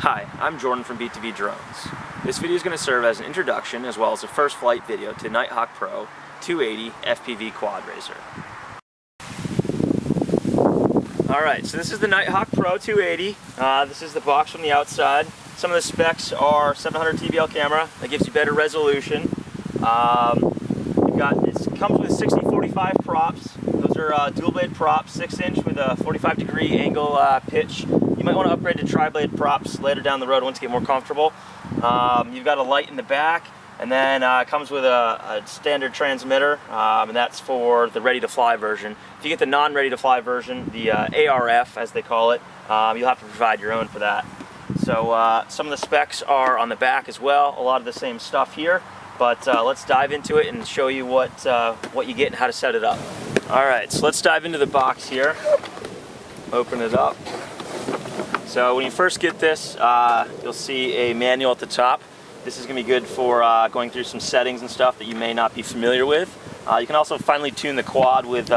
Hi, I'm Jordan from FPV Drones. This video is going to serve as an introduction as well as a first flight video to Nighthawk Pro 280 FPV Quad Racer. Alright, so this is the Nighthawk Pro 280. This is the box from the outside. Some of the specs are 700 TBL camera that gives you better resolution. It comes with 60-45 props. Those are dual blade props, 6-inch with a 45-degree angle pitch. You might want to upgrade to tri-blade props later down the road once you get more comfortable. You've got a light in the back, and then it comes with a standard transmitter, and that's for the ready-to-fly version. If you get the non-ready-to-fly version, the ARF as they call it, you'll have to provide your own for that. So some of the specs are on the back as well, a lot of the same stuff here, but let's dive into it and show you what you get and how to set it up. Alright, so let's dive into the box here. Open it up. So when you first get this, you'll see a manual at the top. This is going to be good for going through some settings and stuff that you may not be familiar with. You can also finely tune the quad with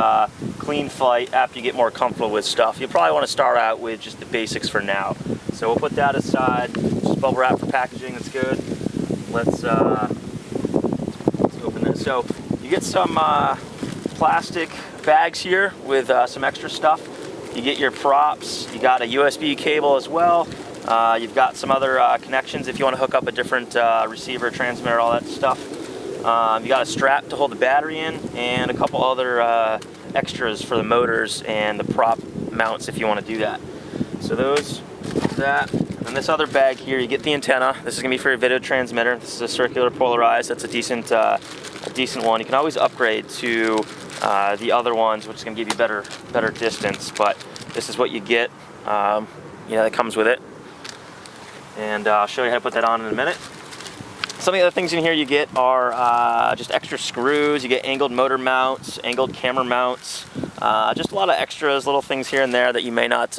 clean flight after you get more comfortable with stuff. You'll probably want to start out with just the basics for now. So we'll put that aside. Just bubble wrap for packaging, that's good. Let's open this. So you get some plastic bags here with some extra stuff. You get your props, you got a USB cable as well, you've got some other connections if you want to hook up a different receiver, transmitter, all that stuff. You got a strap to hold the battery in, and a couple other extras for the motors and the prop mounts if you want to do that. So that, and this other bag here, you get the antenna. This is going to be for your video transmitter. This is a circular polarized, that's a decent one. You can always upgrade to the other ones, which is going to give you better distance, but this is what you get, that comes with it. And I'll show you how to put that on in a minute. Some of the other things in here you get are just extra screws. You get angled motor mounts, angled camera mounts, just a lot of extras, little things here and there that you may not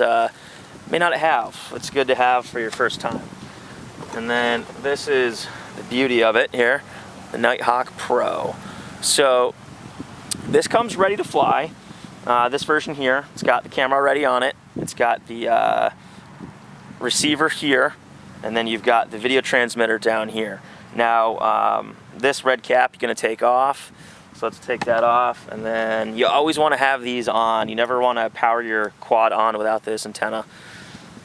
have. It's good to have for your first time. And then this is the beauty of it here, the Nighthawk Pro. So this comes ready to fly. This version here, it's got the camera already on it. It's got the receiver here, and then you've got the video transmitter down here. Now, this red cap you're going to take off. So let's take that off, and then you always want to have these on. You never want to power your quad on without this antenna.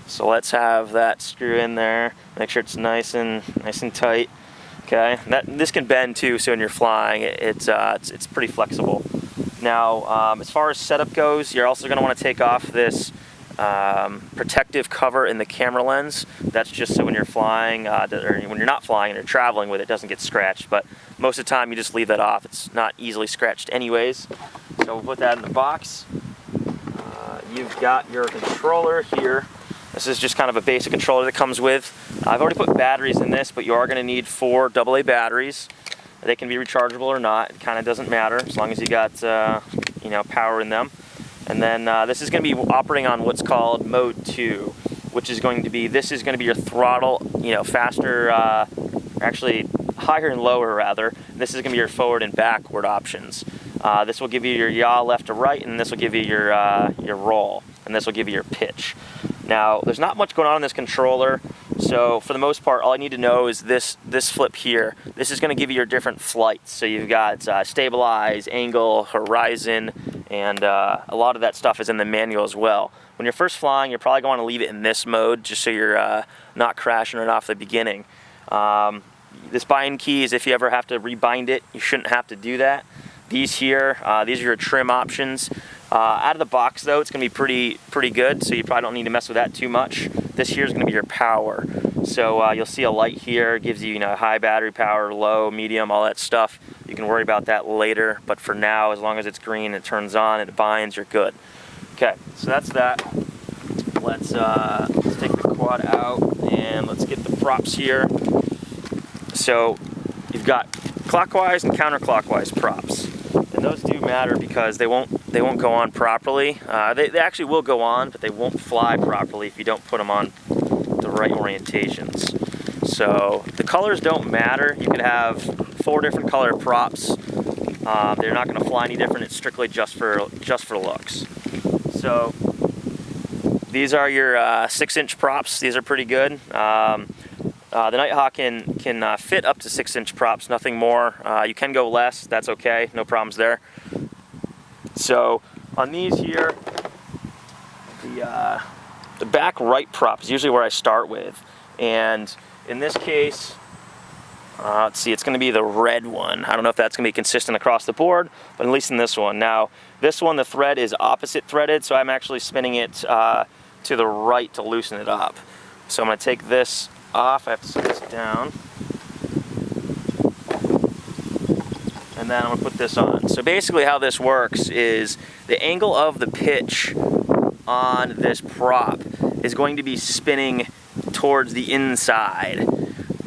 So let's have that screw in there. Make sure it's nice and tight. Okay, this can bend too, so when you're flying, it's pretty flexible. Now, as far as setup goes, you're also going to want to take off this protective cover in the camera lens. That's just so when you're flying, or when you're not flying and you're traveling with it, it doesn't get scratched. But most of the time, you just leave that off. It's not easily scratched anyways. So we'll put that in the box. You've got your controller here. This is just kind of a basic controller that comes with. I've already put batteries in this, but you are going to need 4 AA batteries. They can be rechargeable or not. It kind of doesn't matter as long as you got power in them. And then this is going to be operating on what's called Mode 2, which is going to be your throttle, faster, actually higher and lower rather. This is going to be your forward and backward options. This will give you your yaw left to right, and this will give you your roll, and this will give you your pitch. Now, there's not much going on in this controller, so for the most part, all I need to know is this flip here. This is going to give you your different flights. So you've got stabilize, angle, horizon, and a lot of that stuff is in the manual as well. When you're first flying, you're probably going to want to leave it in this mode just so you're not crashing it off the beginning. This bind key is if you ever have to rebind it, you shouldn't have to do that. These here, these are your trim options. Out of the box though, it's going to be pretty good, so you probably don't need to mess with that too much. This here is going to be your power. So you'll see a light here, it gives you high battery power, low, medium, all that stuff. You can worry about that later, but for now, as long as it's green, it turns on, it binds, you're good. Okay, so that's that. Let's take the quad out and let's get the props here. So you've got clockwise and counterclockwise props. And those do matter because they won't go on properly. They actually will go on, but they won't fly properly if you don't put them on the right orientations. So the colors don't matter. You could have 4 different color props. They're not going to fly any different. It's strictly just for looks. So these are your 6-inch props. These are pretty good. The Nighthawk can fit up to 6-inch props, nothing more. You can go less, that's okay, no problems there. So on these here, the back right prop is usually where I start with. And in this case, let's see, it's going to be the red one. I don't know if that's going to be consistent across the board, but at least in this one. Now, this one, the thread is opposite threaded, so I'm actually spinning it to the right to loosen it up. So I'm going to take this off. I have to set this down. And then I'm going to put this on. So basically how this works is the angle of the pitch on this prop is going to be spinning towards the inside.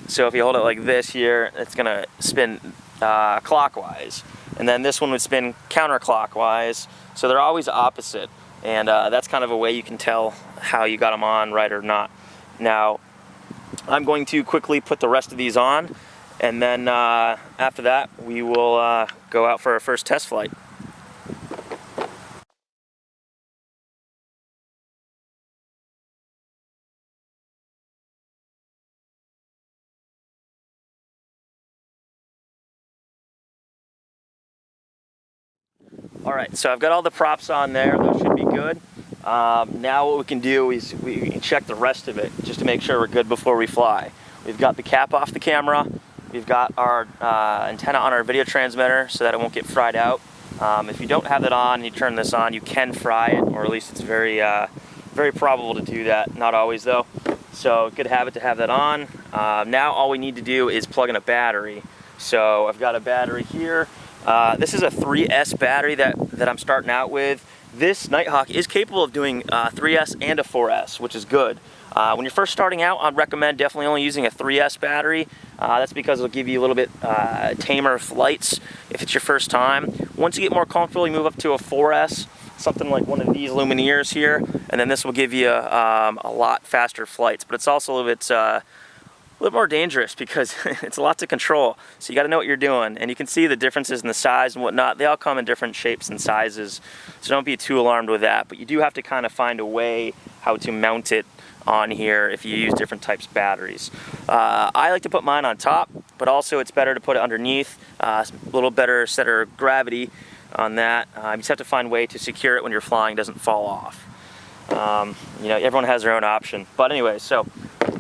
So if you hold it like this here, it's going to spin clockwise. And then this one would spin counterclockwise. So they're always opposite. And that's kind of a way you can tell how you got them on right or not. Now, I'm going to quickly put the rest of these on. And then after that, we will go out for our first test flight. All right, so I've got all the props on there. Those should be good. Now what we can do is we can check the rest of it just to make sure we're good before we fly. We've got the cap off the camera. We've got our antenna on our video transmitter so that it won't get fried out. If you don't have that on and you turn this on, you can fry it, or at least it's very, very probable to do that. Not always though. So good habit to have that on. Now all we need to do is plug in a battery. So I've got a battery here. This is a 3S battery that I'm starting out with. This Nighthawk is capable of doing 3S and a 4S, which is good. When you're first starting out, I'd recommend definitely only using a 3S battery. That's because it'll give you a little bit tamer flights if it's your first time. Once you get more comfortable, you move up to a 4S, something like one of these Lumineers here, and then this will give you a lot faster flights. But it's also a little bit more dangerous because it's a lot to control. So you got to know what you're doing, and you can see the differences in the size and whatnot. They all come in different shapes and sizes, so don't be too alarmed with that. But you do have to kind of find a way how to mount it on here if you use different types of batteries. I like to put mine on top, but also it's better to put it underneath. A little better center of gravity on that. You just have to find a way to secure it when you're flying, it doesn't fall off. You know, everyone has their own option. But anyway, so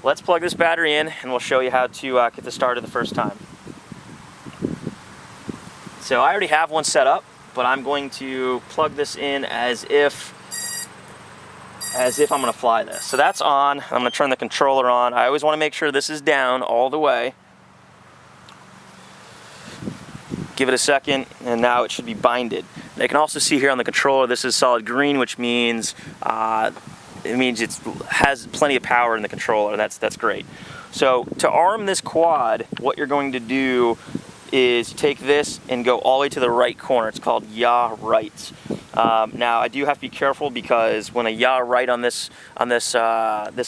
let's plug this battery in and we'll show you how to get this started the first time. So I already have one set up, but I'm going to plug this in as if I'm going to fly this. So that's on. I'm going to turn the controller on. I always want to make sure this is down all the way. Give it a second, and now it should be binded. You can also see here on the controller, this is solid green, which means it has plenty of power in the controller. That's great. So to arm this quad, what you're going to do is take this and go all the way to the right corner. It's called yaw right. Now I do have to be careful because when I yaw right on this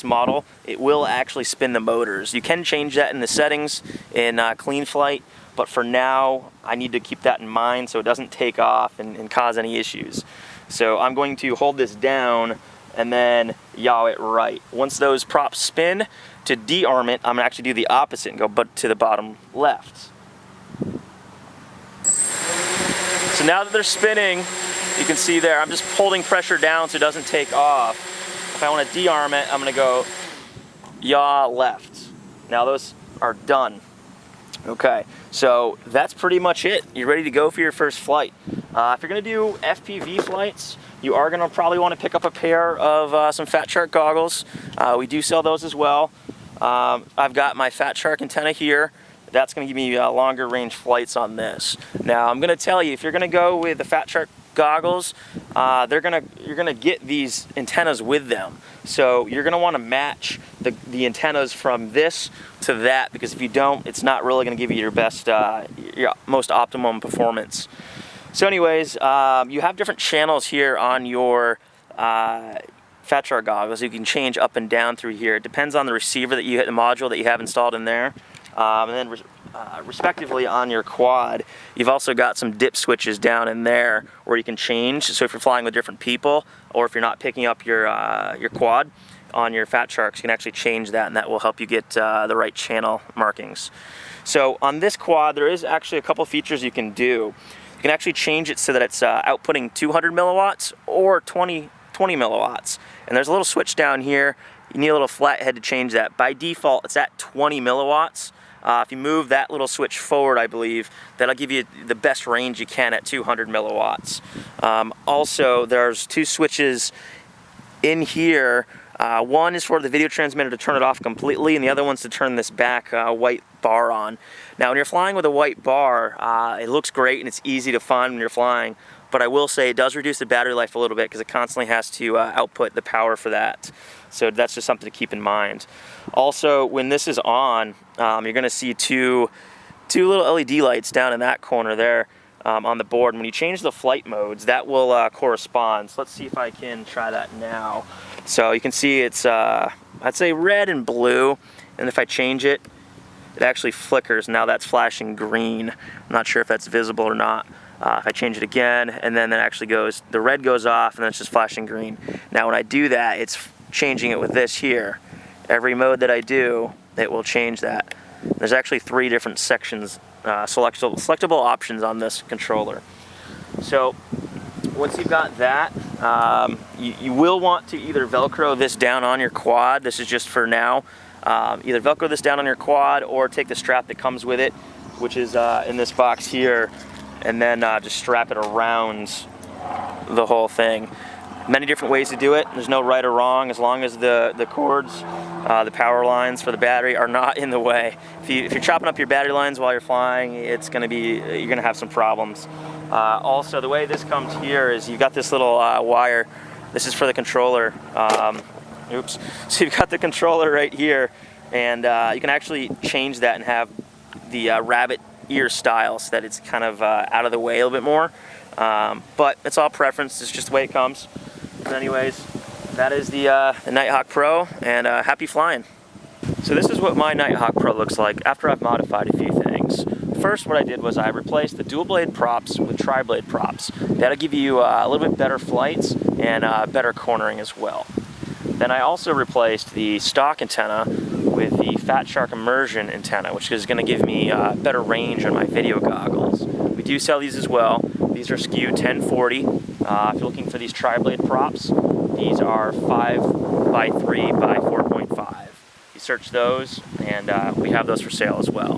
model, it will actually spin the motors. You can change that in the settings in Clean Flight, but for now I need to keep that in mind so it doesn't take off and cause any issues. So I'm going to hold this down and then yaw it right. Once those props spin, to de-arm it, I'm going to actually do the opposite and go to the bottom left. So now that they're spinning, you can see there, I'm just holding pressure down so it doesn't take off. If I want to de-arm it, I'm going to go yaw left. Now those are done. Okay, so that's pretty much it. You're ready to go for your first flight. If you're going to do FPV flights, you are going to probably want to pick up a pair of some Fat Shark goggles. We do sell those as well. I've got my Fat Shark antenna here. That's going to give me longer range flights on this. Now I'm going to tell you, if you're going to go with the Fat Shark goggles, you're gonna get these antennas with them. So you're gonna want to match the antennas from this to that, because if you don't, it's not really gonna give you your best, your most optimum performance. So anyways, you have different channels here on your Fat Shark goggles. You can change up and down through here. It depends on the receiver that the module that you have installed in there. And then respectively on your quad, you've also got some dip switches down in there where you can change. So if you're flying with different people, or if you're not picking up your quad on your Fat Sharks, you can actually change that, and that will help you get the right channel markings. So on this quad, there is actually a couple features you can do. You can actually change it so that it's outputting 200 milliwatts or 20 milliwatts. And there's a little switch down here. You need a little flathead to change that. By default, it's at 20 milliwatts. If you move that little switch forward, I believe, that'll give you the best range you can at 200 milliwatts. Also, there's two switches in here. One is for the video transmitter to turn it off completely, and the other one's to turn this back white bar on. Now, when you're flying with a white bar, it looks great and it's easy to find when you're flying, but I will say it does reduce the battery life a little bit because it constantly has to output the power for that. So that's just something to keep in mind. Also, when this is on, you're going to see two little LED lights down in that corner there on the board. And when you change the flight modes, that will correspond. So let's see if I can try that now. So you can see it's, I'd say red and blue, and if I change it, it actually flickers. Now that's flashing green. I'm not sure if that's visible or not. If I change it again, and then it actually goes, the red goes off, and then it's just flashing green. Now when I do that, it's changing it with this here. Every mode that I do, it will change that. There's actually 3 different sections, selectable options on this controller. So once you've got that, you will want to either Velcro this down on your quad. This is just for now. Either Velcro this down on your quad or take the strap that comes with it, which is in this box here, and then just strap it around the whole thing. Many different ways to do it. There's no right or wrong, as long as the cords, the power lines for the battery are not in the way. If you're chopping up your battery lines while you're flying, it's going to be, you're going to have some problems. Also, the way this comes here is you've got this little wire. This is for the controller. Oops. So you've got the controller right here, and you can actually change that and have the rabbit ear style so that it's kind of out of the way a little bit more. But it's all preference. It's just the way it comes. But anyways, that is the Nighthawk Pro, and happy flying. So this is what my Nighthawk Pro looks like after I've modified a few things. First, what I did was I replaced the dual blade props with tri-blade props. That'll give you a little bit better flights and better cornering as well. Then I also replaced the stock antenna with the Fat Shark immersion antenna, which is going to give me better range on my video goggles. We do sell these as well. These are SKU 1040. If you're looking for these tri-blade props, these are 5x3 by 4.5. You search those, and we have those for sale as well.